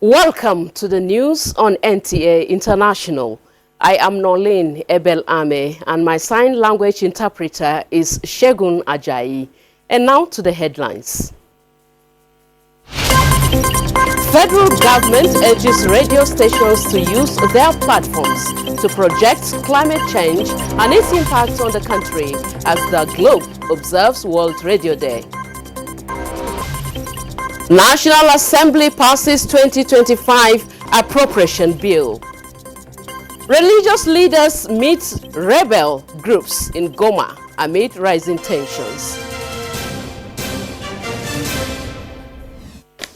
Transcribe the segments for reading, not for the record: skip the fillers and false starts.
Welcome to the news on NTA International. I am Nolene Ebel Ame and my sign language interpreter is Shegun Ajayi. And now to the headlines. Federal government urges radio stations to use their platforms to project climate change and its impact on the country as the globe observes World Radio Day. National Assembly passes 2025 Appropriation Bill. Religious leaders meet rebel groups in Goma amid rising tensions.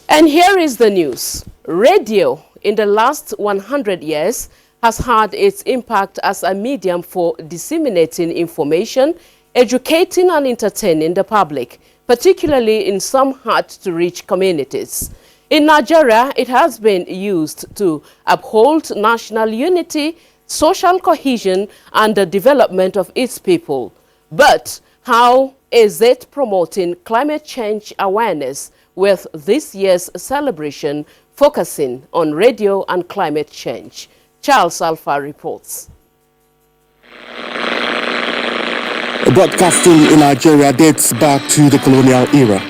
And here is the news. Radio in the last 100 years has had its impact as a medium for disseminating information, educating and entertaining the public, particularly in some hard-to-reach communities. In Nigeria, it has been used to uphold national unity, social cohesion, and the development of its people. But how is it promoting climate change awareness with this year's celebration focusing on radio and climate change? Charles Alpha reports. Broadcasting in Nigeria dates back to the colonial era,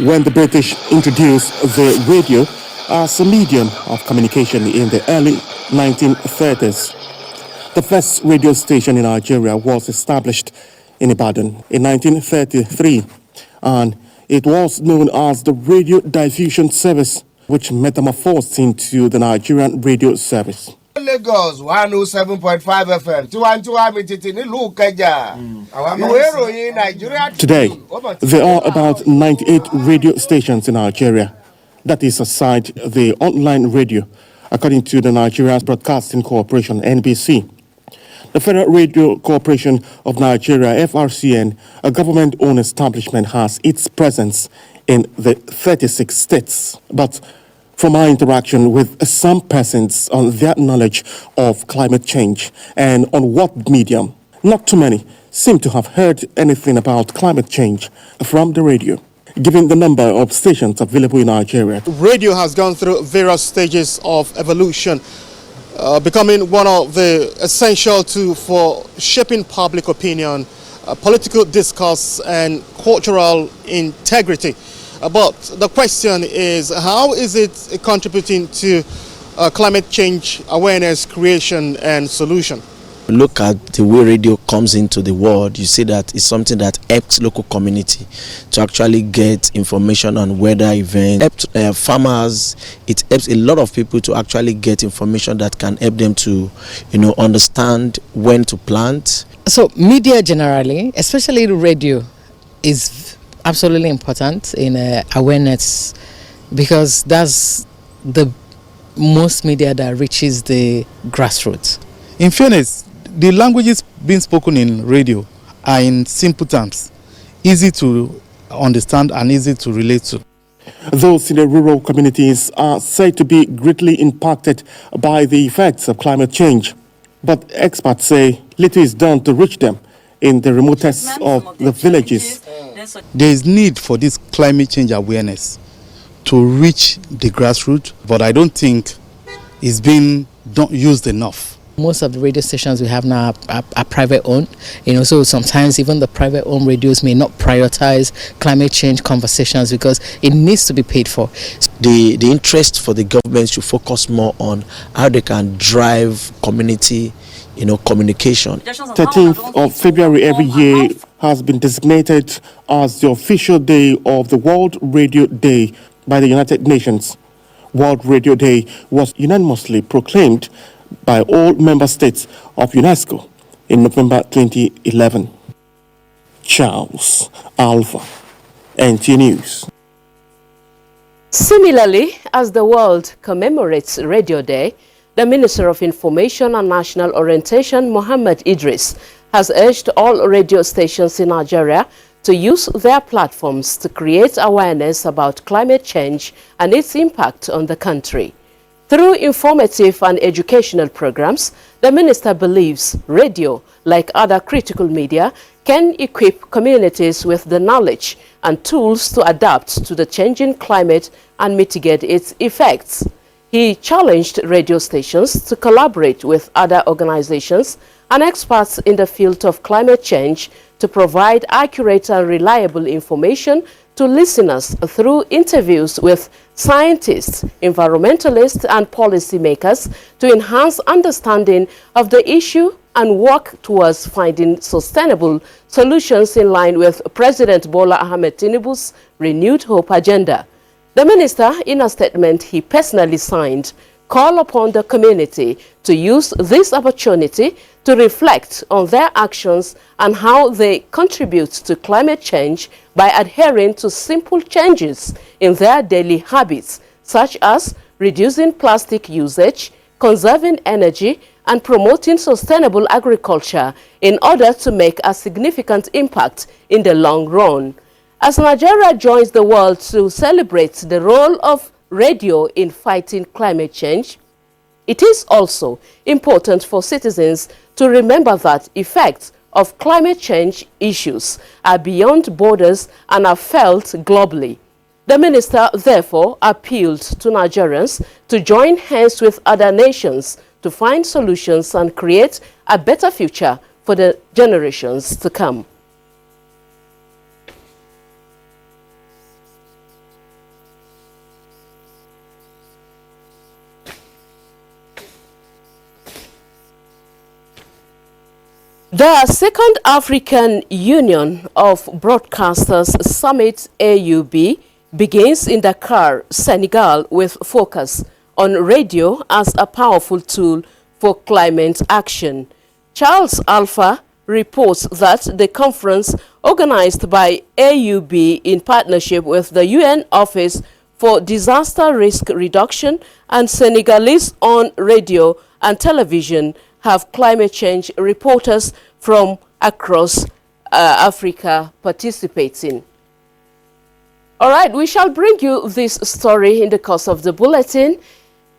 when the British introduced the radio as a medium of communication in the early 1930s. The first radio station in Nigeria was established in Ibadan in 1933, and it was known as the Radio Diffusion Service, which metamorphosed into the Nigerian Radio Service. Lagos 107.5 FM. Today, there are about 98 radio stations in Nigeria. That is aside the online radio, according to the Nigerian Broadcasting Corporation, NBC. The Federal Radio Corporation of Nigeria, FRCN, a government-owned establishment, has its presence in the 36 states. But from our interaction with some persons on their knowledge of climate change and on what medium, not too many seem to have heard anything about climate change from the radio. Given the number of stations available in Nigeria, radio has gone through various stages of evolution, becoming one of the essential tools for shaping public opinion, political discourse, and cultural integrity. But the question is, how is it contributing to climate change awareness, creation, and solution? Look at the way radio comes into the world. You see that it's something that helps local community to actually get information on weather events, helps farmers. It helps a lot of people to actually get information that can help them to, understand when to plant. So media generally, especially the radio, is absolutely important in awareness, because that's the most media that reaches the grassroots. In fairness, the languages being spoken in radio are in simple terms, easy to understand and easy to relate to. Those in the rural communities are said to be greatly impacted by the effects of climate change, but experts say little is done to reach them in the remotest of the villages. There is need for this climate change awareness to reach the grassroots, but I don't think it's being used enough. Most of the radio stations we have now are private owned, so sometimes even the private owned radios may not prioritize climate change conversations because it needs to be paid for. The interest for the government should focus more on how they can drive community communication. 13th of February every year has been designated as the official day of the World Radio Day by the United Nations. World Radio Day was unanimously proclaimed by all member states of UNESCO in November 2011. Charles Alpha, NTA News. Similarly, as the world commemorates Radio Day, the Minister of Information and National Orientation, Mohammed Idris, has urged all radio stations in Nigeria to use their platforms to create awareness about climate change and its impact on the country. Through informative and educational programs, the minister believes radio, like other critical media, can equip communities with the knowledge and tools to adapt to the changing climate and mitigate its effects. He challenged radio stations to collaborate with other organizations and experts in the field of climate change to provide accurate and reliable information to listeners through interviews with scientists, environmentalists, and policymakers to enhance understanding of the issue and work towards finding sustainable solutions in line with President Bola Ahmed Tinubu's renewed hope agenda. The minister, in a statement he personally signed, called upon the community to use this opportunity to reflect on their actions and how they contribute to climate change by adhering to simple changes in their daily habits, such as reducing plastic usage, conserving energy, and promoting sustainable agriculture in order to make a significant impact in the long run. As Nigeria joins the world to celebrate the role of radio in fighting climate change, it is also important for citizens to remember that effects of climate change issues are beyond borders and are felt globally. The minister therefore appealed to Nigerians to join hands with other nations to find solutions and create a better future for the generations to come. The Second African Union of Broadcasters Summit AUB begins in Dakar, Senegal, with focus on radio as a powerful tool for climate action. Charles Alpha reports that the conference, organized by AUB in partnership with the UN Office for Disaster Risk Reduction and Senegalese on radio and television, have climate change reporters from across Africa participating. All right, we shall bring you this story in the course of the bulletin.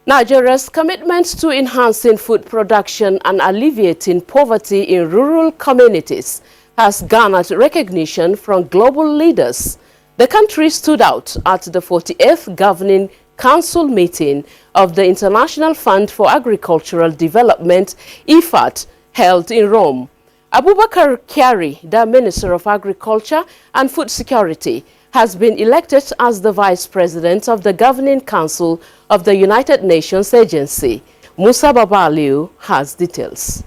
Nigeria's commitment to enhancing food production and alleviating poverty in rural communities has garnered recognition from global leaders. The country stood out at the 48th Governing Council meeting of the International Fund for Agricultural Development, IFAD, held in Rome. Abubakar Kyari, the Minister of Agriculture and Food Security, has been elected as the Vice President of the Governing Council of the United Nations Agency. Musa Babaliu has details.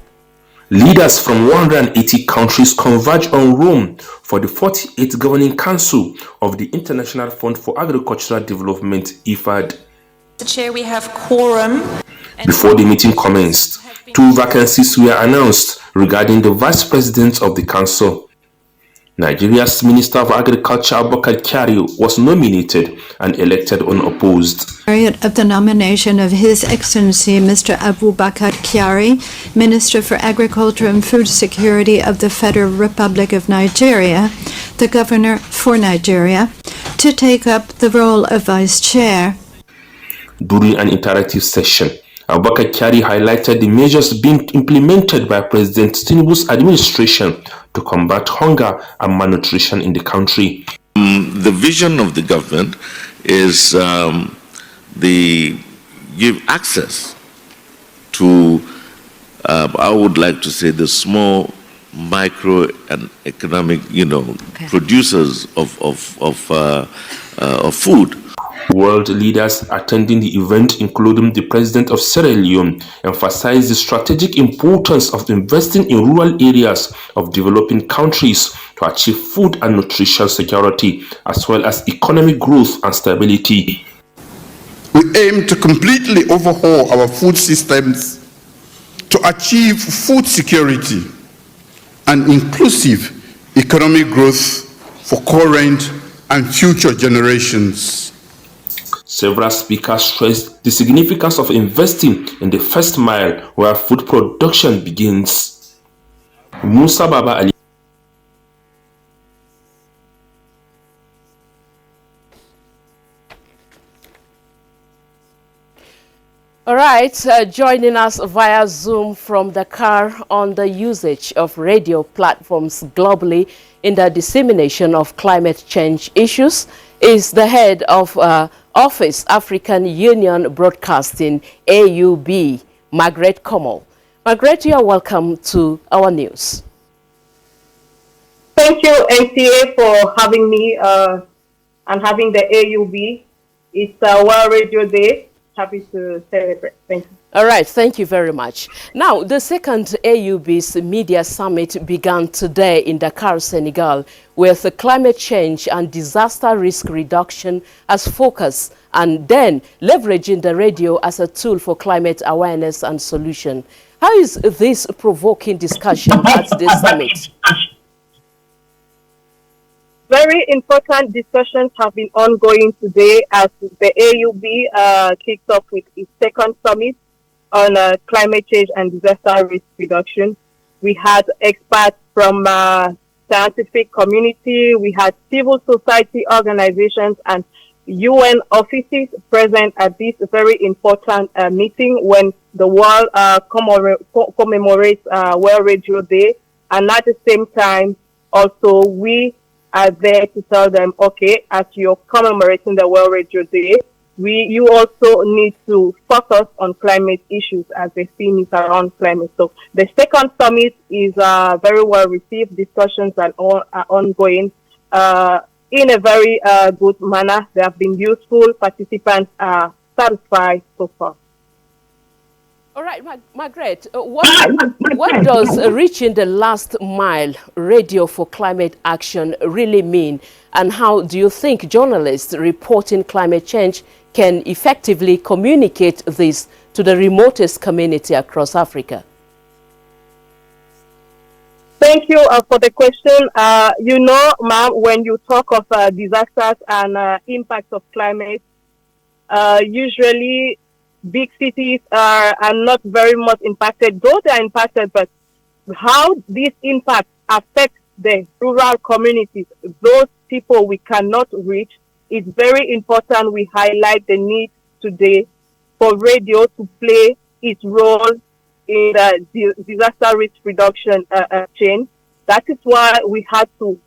Leaders from 180 countries converge on Rome for the 48th Governing Council of the International Fund for Agricultural Development, IFAD. Mr. Chair, we have quorum. Before the meeting commenced, 2 vacancies were announced regarding the Vice President of the Council. Nigeria's Minister of Agriculture, Abubakar Kyari, was nominated and elected unopposed. Period of the nomination of His Excellency Mr. Abubakar Kyari, Minister for Agriculture and Food Security of the Federal Republic of Nigeria, the Governor for Nigeria, to take up the role of Vice Chair. During an interactive session, Abubakar Kyari highlighted the measures being implemented by President Tinubu's administration to combat hunger and malnutrition in the country. The vision of the government is give access to, I would like to say, the small, micro and economic, producers of food. World leaders attending the event, including the President of Sierra Leone, emphasized the strategic importance of investing in rural areas of developing countries to achieve food and nutrition security, as well as economic growth and stability. We aim to completely overhaul our food systems to achieve food security and inclusive economic growth for current and future generations. Several speakers stressed the significance of investing in the first mile where food production begins. Musa Baba Ali. All right, joining us via Zoom from Dakar on the usage of radio platforms globally in the dissemination of climate change issues is the head of Office African Union Broadcasting, AUB, Margaret Komal. Margaret, you are welcome to our news. Thank you, NTA, for having me and having the AUB. It's World Radio Day. Happy to celebrate. Thank you. All right, thank you very much. Now, the second AUB's Media Summit began today in Dakar, Senegal, with climate change and disaster risk reduction as focus, and then leveraging the radio as a tool for climate awareness and solution. How is this provoking discussion at the summit? Very important discussions have been ongoing today as the AUB kicked off with its second summit on climate change and disaster risk reduction. We had experts from scientific community, we had civil society organizations and UN offices present at this very important meeting when the world commemorates World Radio Day. And at the same time, also we are there to tell them, okay, as you're commemorating the World Radio Day, you also need to focus on climate issues as the theme is around climate. So the second summit is very well received. Discussions are ongoing in a very good manner. They have been useful. Participants are satisfied so far. All right, Margaret, what does reaching the last mile radio for climate action really mean? And how do you think journalists reporting climate change can effectively communicate this to the remotest community across Africa? Thank you for the question. You know, ma'am, when you talk of disasters and impacts of climate, usually big cities are not very much impacted, though they are impacted, but how this impact affects the rural communities, those people we cannot reach, it's very important we highlight the need today for radio to play its role in the disaster risk reduction chain. That is why we had to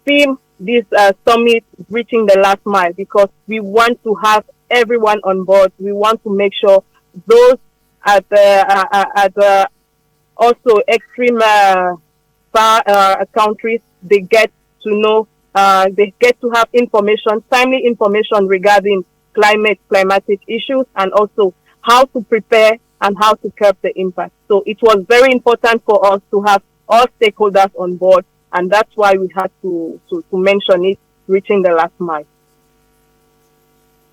film this summit reaching the last mile, because we want to have everyone on board. We want to make sure those at also extreme far countries, they get to know, they get to have information, timely information regarding climatic issues, and also how to prepare and how to curb the impact. So it was very important for us to have all stakeholders on board, and that's why we had to mention it, reaching the last mile.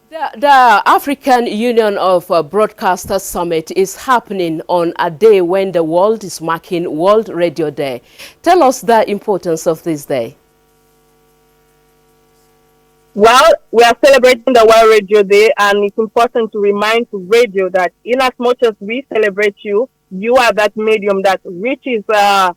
The African Union of Broadcasters Summit is happening on a day when the world is marking World Radio Day. Tell us the importance of this day. Well, we are celebrating the World Radio Day, and it's important to remind radio that in as much as we celebrate you, you are that medium that reaches as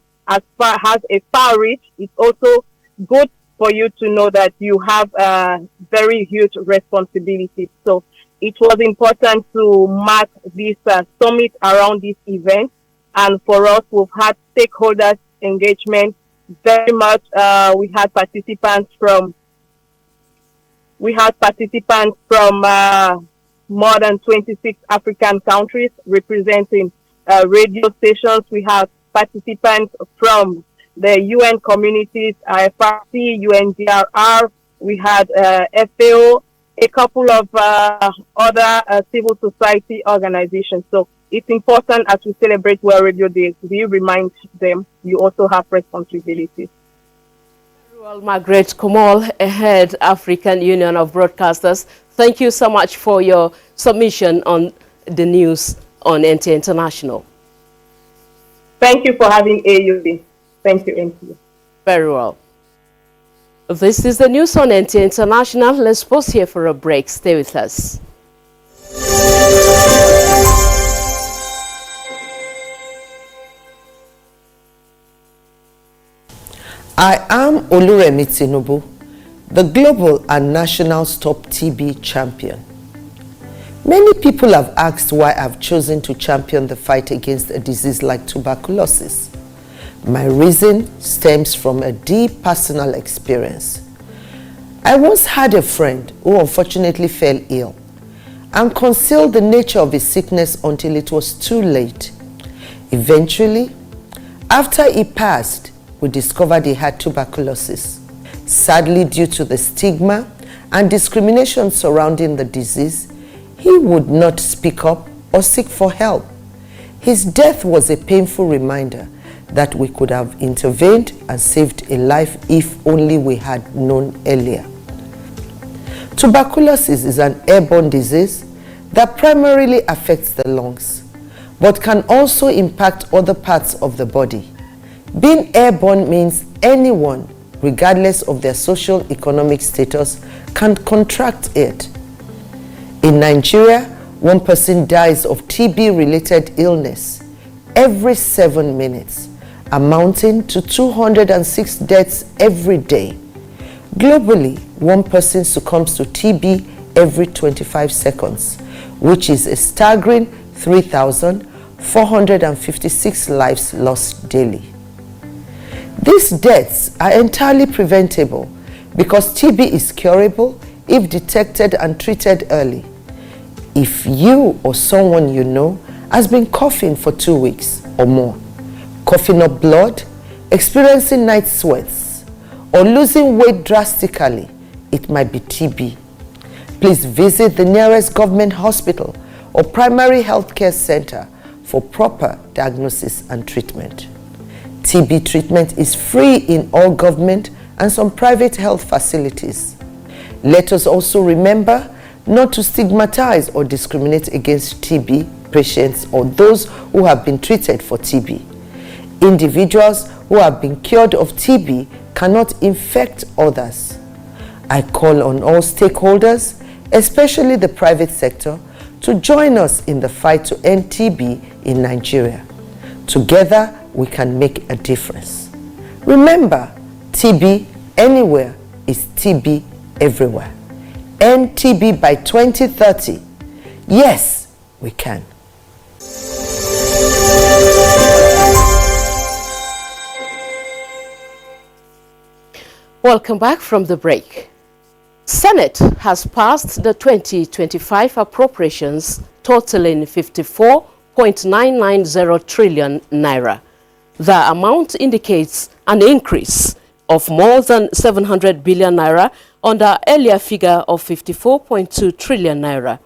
far, has a far reach. It's also good for you to know that you have a very huge responsibility. So it was important to mark this summit around this event. And for us, we've had stakeholders engagement very much. We had participants from more than 26 African countries representing radio stations. We have participants from the UN communities, IFRC, UNDRR, we had FAO, a couple of other civil society organizations. So it's important as we celebrate World Radio Day, we remind them you also have responsibilities. Well, Margaret Komal, head African Union of Broadcasters, thank you so much for your submission on the news on NTA International. Thank you for having AUB. Thank you, NTA. Very well. This is the news on NTA International. Let's pause here for a break. Stay with us. I am Oluremi Tinubu, the global and national Stop TB champion. Many people have asked why I've chosen to champion the fight against a disease like tuberculosis. My reason stems from a deep personal experience. I once had a friend who unfortunately fell ill and concealed the nature of his sickness until it was too late. Eventually, after he passed, we discovered he had tuberculosis. Sadly, due to the stigma and discrimination surrounding the disease, he would not speak up or seek for help. His death was a painful reminder that we could have intervened and saved a life if only we had known earlier. Tuberculosis is an airborne disease that primarily affects the lungs, but can also impact other parts of the body. Being airborne means anyone, regardless of their social-economic status, can contract it. In Nigeria, one person dies of TB-related illness every 7 minutes, amounting to 206 deaths every day. Globally, one person succumbs to TB every 25 seconds, which is a staggering 3,456 lives lost daily. These deaths are entirely preventable because TB is curable if detected and treated early. If you or someone you know has been coughing for 2 weeks or more, coughing up blood, experiencing night sweats, or losing weight drastically, it might be TB. Please visit the nearest government hospital or primary health care center for proper diagnosis and treatment. TB treatment is free in all government and some private health facilities. Let us also remember not to stigmatize or discriminate against TB patients or those who have been treated for TB. Individuals who have been cured of TB cannot infect others. I call on all stakeholders, especially the private sector, to join us in the fight to end TB in Nigeria. Together, we can make a difference. Remember, TB anywhere is TB everywhere. End TB by 2030. Yes, we can. Welcome back from the break. Senate has passed the 2025 appropriations totaling 54.990 trillion naira. The amount indicates an increase of more than 700 billion naira on the earlier figure of 54.2 trillion naira.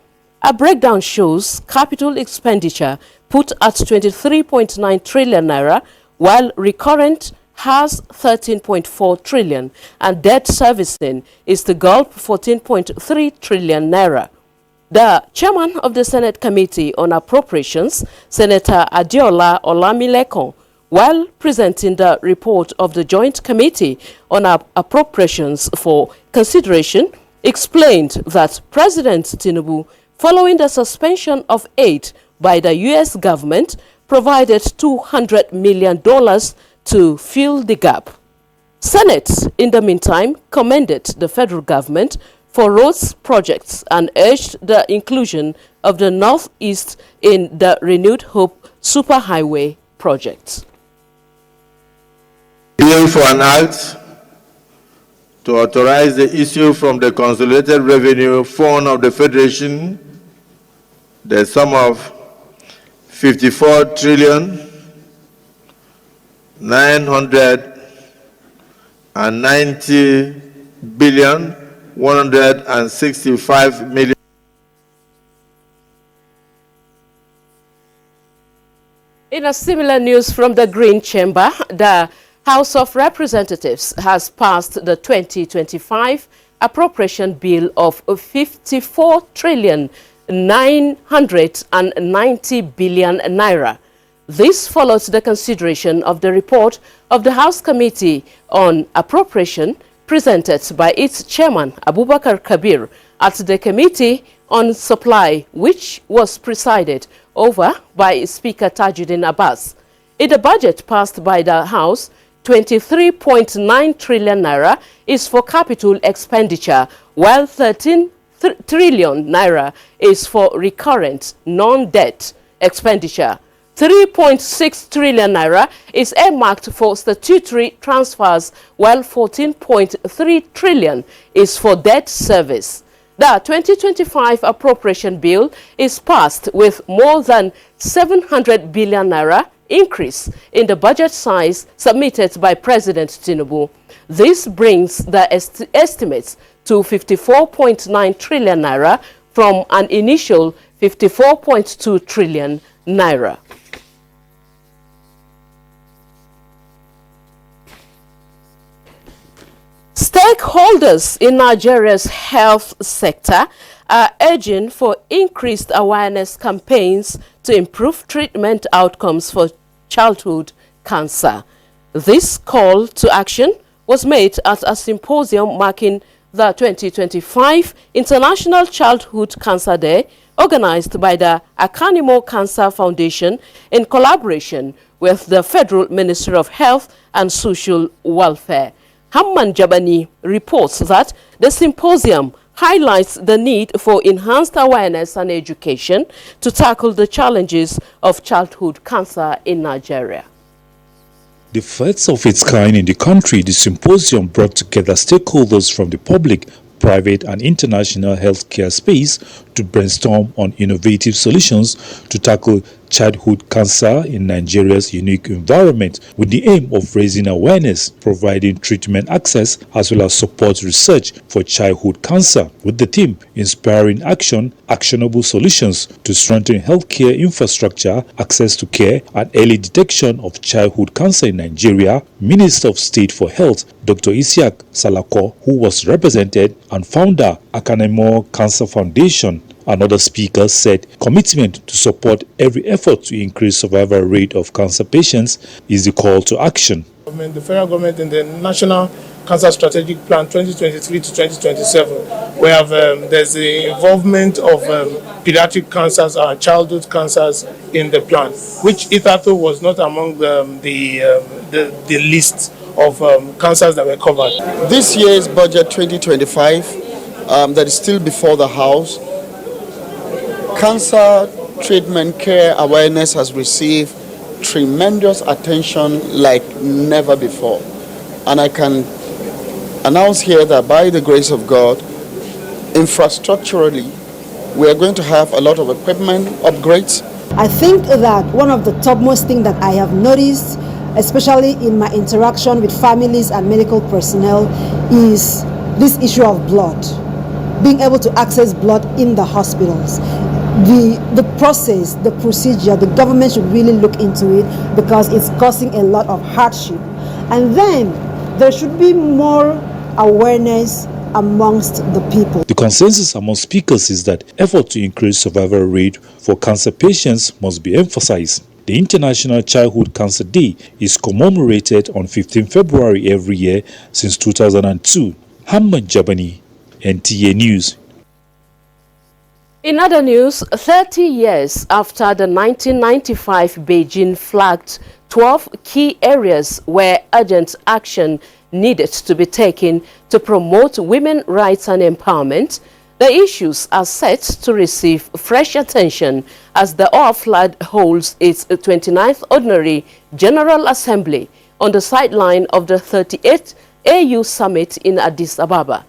A breakdown shows capital expenditure put at 23.9 trillion naira, while recurrent has 13.4 trillion and debt servicing is to gulp 14.3 trillion naira. The chairman of the Senate Committee on Appropriations, Senator Adeola Olamilekon, while presenting the report of the Joint Committee on Appropriations for consideration, explained that President Tinubu, following the suspension of aid by the U.S. government, provided $200 million to fill the gap. Senate, in the meantime, commended the federal government for roads projects and urged the inclusion of the Northeast in the Renewed Hope Superhighway project. Bill for an act to authorize the issue from the Consolidated Revenue Fund of the Federation the sum of 54 trillion 990 billion 165 million. In a similar news from the Green Chamber, the House of Representatives has passed the 2025 appropriation bill of 54 trillion 990 billion naira. This follows the consideration of the report of the House Committee on Appropriation presented by its chairman, Abubakar Kabir, at the Committee on Supply, which was presided over by Speaker Tajuddin Abbas. In the budget passed by the House, 23.9 trillion naira is for capital expenditure, while 13 trillion naira is for recurrent non-debt expenditure. 3.6 trillion naira is earmarked for statutory transfers, while 14.3 trillion is for debt service. The 2025 appropriation bill is passed with more than 700 billion naira increase in the budget size submitted by President Tinubu. This brings the estimates to 54.9 trillion naira from an initial 54.2 trillion naira. Stakeholders in Nigeria's health sector are urging for increased awareness campaigns to improve treatment outcomes for childhood cancer. This call to action was made at a symposium marking the 2025 International Childhood Cancer Day, organized by the Akanimo Cancer Foundation in collaboration with the Federal Ministry of Health and Social Welfare. Hamman Jabani reports that the symposium highlights the need for enhanced awareness and education to tackle the challenges of childhood cancer in Nigeria. The first of its kind in the country, the symposium brought together stakeholders from the public, private and international healthcare space to brainstorm on innovative solutions to tackle childhood cancer in Nigeria's unique environment, with the aim of raising awareness, providing treatment access, as well as support research for childhood cancer, with the theme Inspiring Action, Actionable Solutions to Strengthen Healthcare Infrastructure, Access to Care, and Early Detection of Childhood Cancer in Nigeria. Minister of State for Health, Dr. Isiaq Salako, who was represented, and founder, Akanemo Cancer Foundation. Another speaker said commitment to support every effort to increase survival rate of cancer patients is the call to action. The federal government in the National Cancer Strategic Plan 2023 to 2027, we have there's the involvement of pediatric cancers and childhood cancers in the plan, which hitherto was not among the list of cancers that were covered. This year's budget 2025 that is still before the House, cancer treatment care awareness has received tremendous attention like never before. And I can announce here that by the grace of God, infrastructurally, we are going to have a lot of equipment upgrades. I think that one of the topmost things that I have noticed, especially in my interaction with families and medical personnel, is this issue of blood. Being able to access blood in the hospitals. The process, the procedure, the government should really look into it because it's causing a lot of hardship. And then there should be more awareness amongst the people. The consensus among speakers is that effort to increase survival rate for cancer patients must be emphasized. The International Childhood Cancer Day is commemorated on 15 February every year since 2002. Hamad Jabani, NTA News. In other news, 30 years after the 1995 Beijing flagged 12 key areas where urgent action needed to be taken to promote women's rights and empowerment, the issues are set to receive fresh attention as the OAFLAD holds its 29th Ordinary General Assembly on the sideline of the 38th AU Summit in Addis Ababa.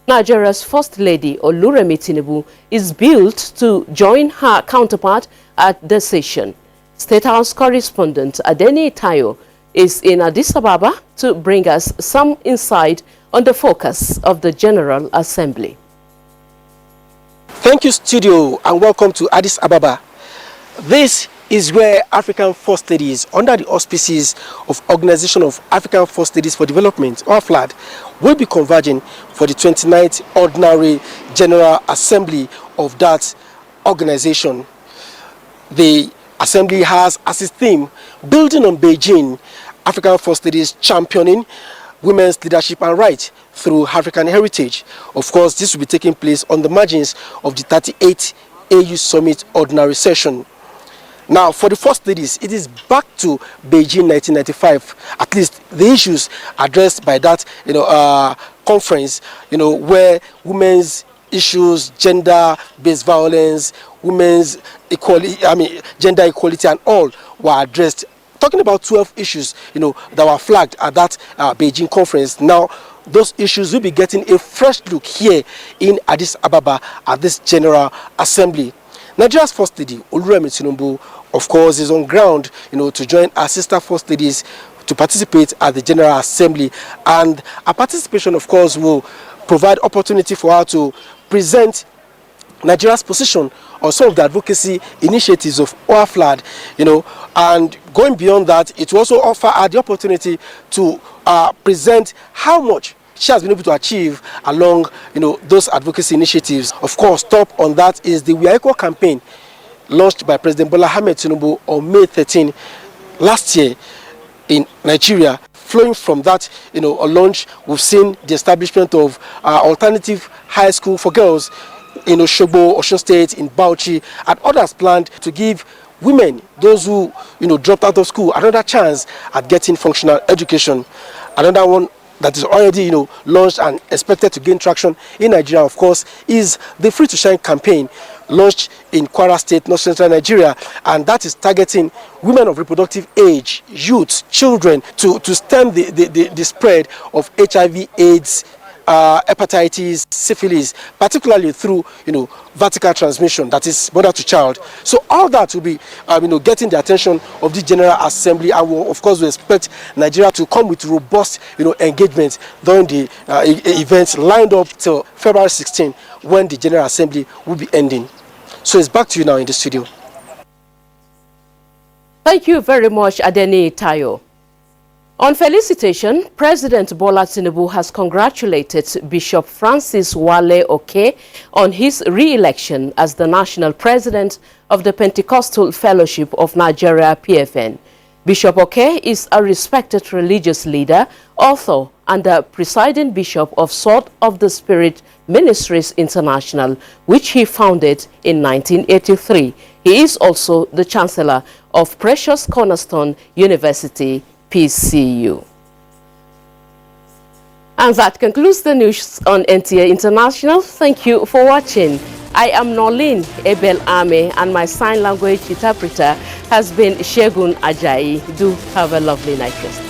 Nigeria's First Lady Oluremi Tinubu is billed to join her counterpart at the session. State House correspondent Adeni Tayo is in Addis Ababa to bring us some insight on the focus of the General Assembly. Thank you, studio, and welcome to Addis Ababa. This is where African First Ladies, under the auspices of Organization of African First Ladies for Development, OAFLAD, will be converging for the 29th Ordinary General Assembly of that organization. The assembly has as its theme, building on Beijing, African First Ladies championing women's leadership and rights through African heritage. Of course, this will be taking place on the margins of the 38th AU Summit Ordinary Session. Now, for the First Ladies, it is back to Beijing 1995. At least the issues addressed by that, conference, where women's issues, gender-based violence, women's equality, gender equality, and all were addressed. Talking about 12 issues, that were flagged at that Beijing conference. Now, those issues will be getting a fresh look here in Addis Ababa at this General Assembly. Nigeria's First Lady, Oluremi Tinubu, of course, is on ground, to join our sister First Ladies to participate at the General Assembly. And our participation, of course, will provide opportunity for her to present Nigeria's position on some of the advocacy initiatives of OAFLAD, and going beyond that, it will also offer her the opportunity to present how much she has been able to achieve along, those advocacy initiatives. Of course, top on that is the We Are Equal campaign launched by President Bola Ahmed Tinubu on May 13 last year in Nigeria. Flowing from that, launch, we've seen the establishment of alternative high school for girls in Osogbo, Osun State, in Bauchi, and others planned to give women, those who dropped out of school, another chance at getting functional education. Another one that is already launched and expected to gain traction in Nigeria, of course, is the Free to Shine campaign launched in Kwara State, North Central Nigeria, and that is targeting women of reproductive age, youths, children, to stem the spread of HIV, AIDS, hepatitis, syphilis, particularly through vertical transmission, that is mother to child. So all that will be getting the attention of the General Assembly, and we, of course, we expect Nigeria to come with robust engagement during the events lined up till February 16, when the General Assembly will be ending. So it's back to you now in the studio. Thank you very much, Adeni Tayo. On felicitation, President Bola Tinubu has congratulated Bishop Francis Wale Oke on his re-election as the national president of the Pentecostal Fellowship of Nigeria, PFN. Bishop Oke is a respected religious leader, author, and the presiding bishop of Sword of the Spirit Ministries International, which he founded in 1983. He is also the chancellor of Precious Cornerstone University, PCU. And that concludes the news on NTA International. Thank you for watching. I am Nolin Ebel Ame, and my sign language interpreter has been Shegun Ajayi. Do have a lovely night rest.